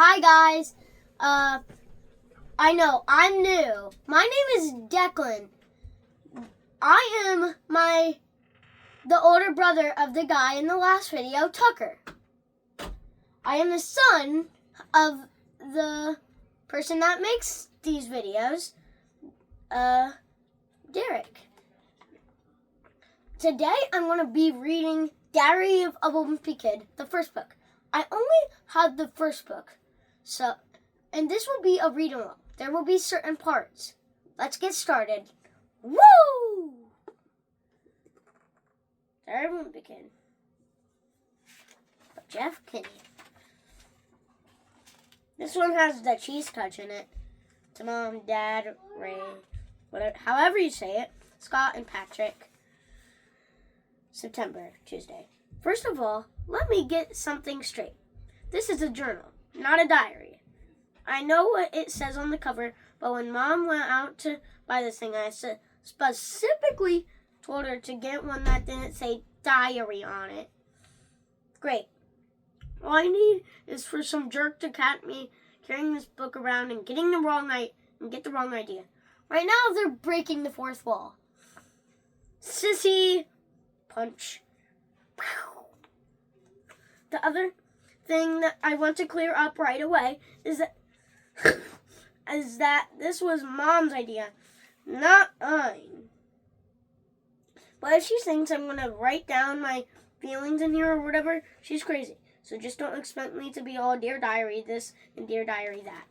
Hi guys. I know I'm new. My name is Declan. I am the older brother of the guy in the last video, Tucker. I am the son of the person that makes these videos, Derek. Today I'm going to be reading Diary of a Wimpy Kid, the first book. I only have the first book, and this will be a read-along. There will be certain parts. Let's get started. Woo! Diary of a Wimpy Kid. Jeff Kinney. This one has the cheese touch in it. To Mom, Dad, Ray, whatever, however you say it, Scott and Patrick. September, Tuesday. First of all, let me get something straight. This is a journal, not a diary. I know what it says on the cover, but when Mom went out to buy this thing, I specifically told her to get one that didn't say diary on it. Great. All I need is for some jerk to catch me carrying this book around and get the wrong idea. Right now, they're breaking the fourth wall. Sissy. Punch. The other thing that I want to clear up right away is that this was Mom's idea, not mine. But if she thinks I'm going to write down my feelings in here or whatever, she's crazy. So just don't expect me to be all Dear Diary this and Dear Diary that.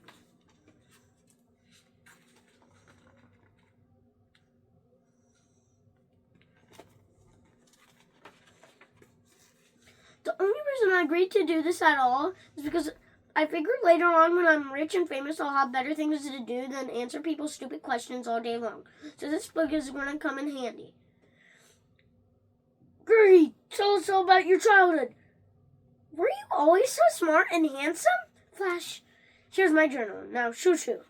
The only reason I agreed to do this at all is because I figured later on when I'm rich and famous, I'll have better things to do than answer people's stupid questions all day long. So this book is going to come in handy. Great! Tell us all about your childhood. Were you always so smart and handsome? Flash, here's my journal. Now, shoo-shoo.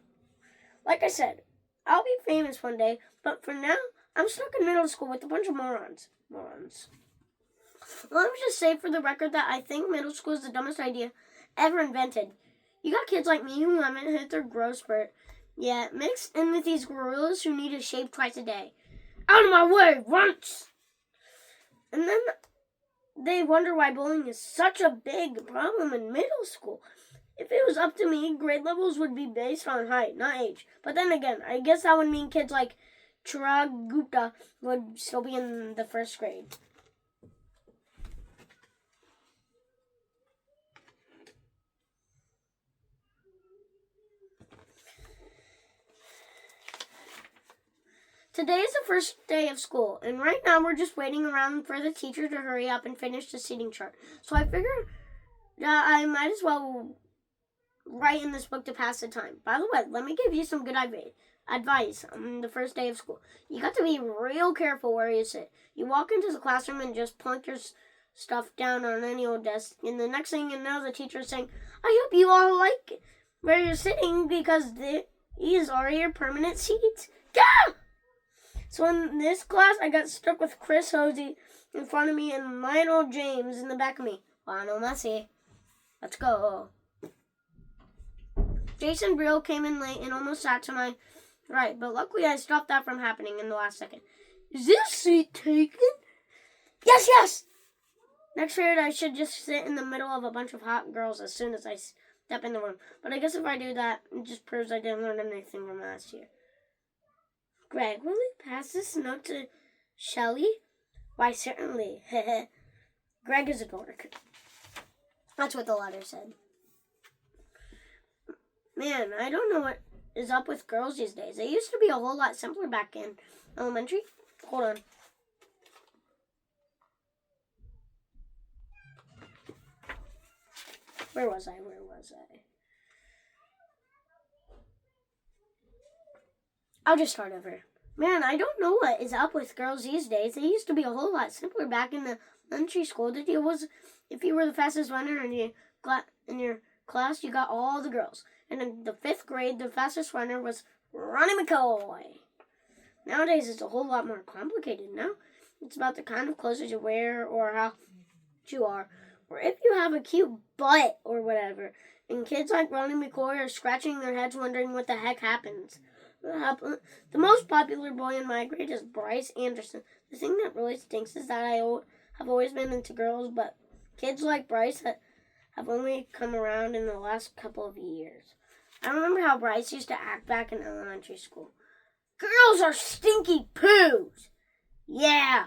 Like I said, I'll be famous one day, but for now, I'm stuck in middle school with a bunch of morons. Let me just say for the record that I think middle school is the dumbest idea ever invented. You got kids like me who haven't hit their growth spurt yet, mixed in with these gorillas who need to shave twice a day. Out of my way, runts! And then they wonder why bullying is such a big problem in middle school. If it was up to me, grade levels would be based on height, not age. But then again, I guess that would mean kids like Chirag Gupta would still be in the first grade. Today is the first day of school, and right now we're just waiting around for the teacher to hurry up and finish the seating chart. So I figured that I might as well write in this book to pass the time. By the way, let me give you some good advice on the first day of school. You got to be real careful where you sit. You walk into the classroom and just plunk your stuff down on any old desk, and the next thing you know, the teacher is saying, I hope you all like where you're sitting because these are your permanent seats. Yeah! So in this class, I got stuck with Chris Hosey in front of me and Lionel James in the back of me. Lionel Messi. Let's go. Jason Brill came in late and almost sat to my right, but luckily I stopped that from happening in the last second. Is this seat taken? Yes! Next period, I should just sit in the middle of a bunch of hot girls as soon as I step in the room. But I guess if I do that, it just proves I didn't learn anything from last year. Greg, will you pass this note to Shelley? Why, certainly. Greg is a dork. That's what the letter said. Man, I don't know what is up with girls these days. It used to be a whole lot simpler back in elementary. Hold on. Where was I? I'll just start over. Man, I don't know what is up with girls these days. It used to be a whole lot simpler back in the elementary school. The deal was if you were the fastest runner in your class, you got all the girls. And in the 5th grade, the fastest runner was Ronnie McCoy. Nowadays, it's a whole lot more complicated now. It's about the kind of clothes you wear or how you are. Or if you have a cute butt or whatever. And kids like Ronnie McCoy are scratching their heads wondering what the heck happens. The most popular boy in my grade is Bryce Anderson. The thing that really stinks is that I have always been into girls, but kids like Bryce have only come around in the last couple of years. I remember how Bryce used to act back in elementary school. Girls are stinky poos! Yeah,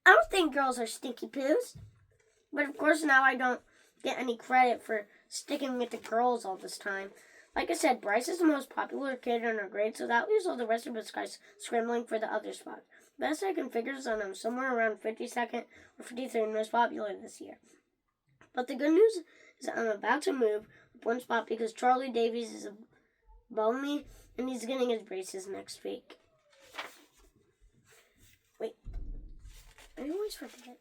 I don't think girls are stinky poos. But of course now I don't get any credit for sticking with the girls all this time. Like I said, Bryce is the most popular kid in our grade, so that leaves all the rest of us guys scrambling for the other spot. Best I can figure is that I'm somewhere around 52nd or 53rd most popular this year. But the good news is that I'm about to move up one spot because Charlie Davies is above me and he's getting his braces next week. Wait, I always forget.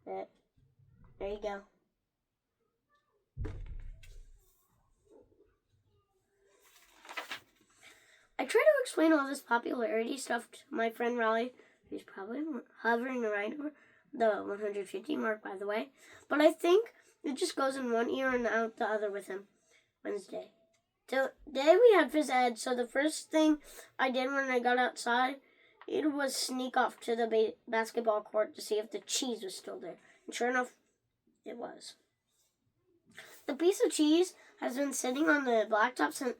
There you go. I try to explain all this popularity stuff to my friend Raleigh, who's probably hovering right over the 150 mark, by the way. But I think it just goes in one ear and out the other with him. Wednesday. Today we had phys ed, so the first thing I did when I got outside, it was sneak off to the basketball court to see if the cheese was still there. And sure enough, it was. The piece of cheese has been sitting on the blacktop since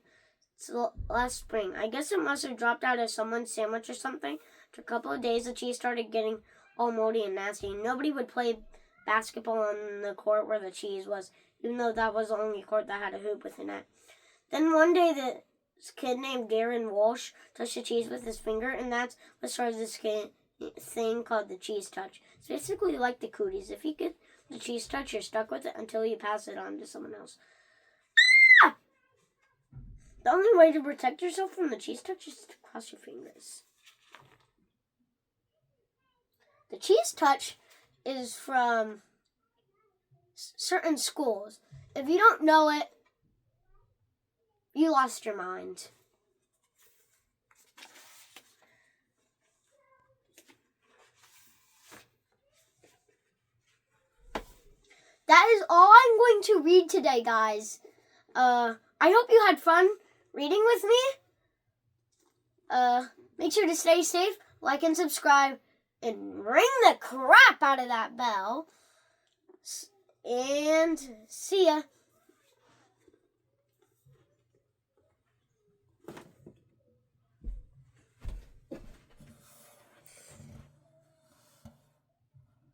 last spring. I guess it must have dropped out of someone's sandwich or something. After a couple of days, the cheese started getting all moldy and nasty. Nobody would play basketball on the court where the cheese was, even though that was the only court that had a hoop with a net. Then one day, this kid named Darren Walsh touched the cheese with his finger, and that's what started this thing called the cheese touch. It's basically like the cooties. If you get the cheese touch, you're stuck with it until you pass it on to someone else. Ah! The only way to protect yourself from the cheese touch is to cross your fingers. The cheese touch is from certain schools. If you don't know it, you lost your mind. That is all I'm going to read today, guys. I hope you had fun reading with me. Make sure to stay safe, like and subscribe, and ring the crap out of that bell. And see ya.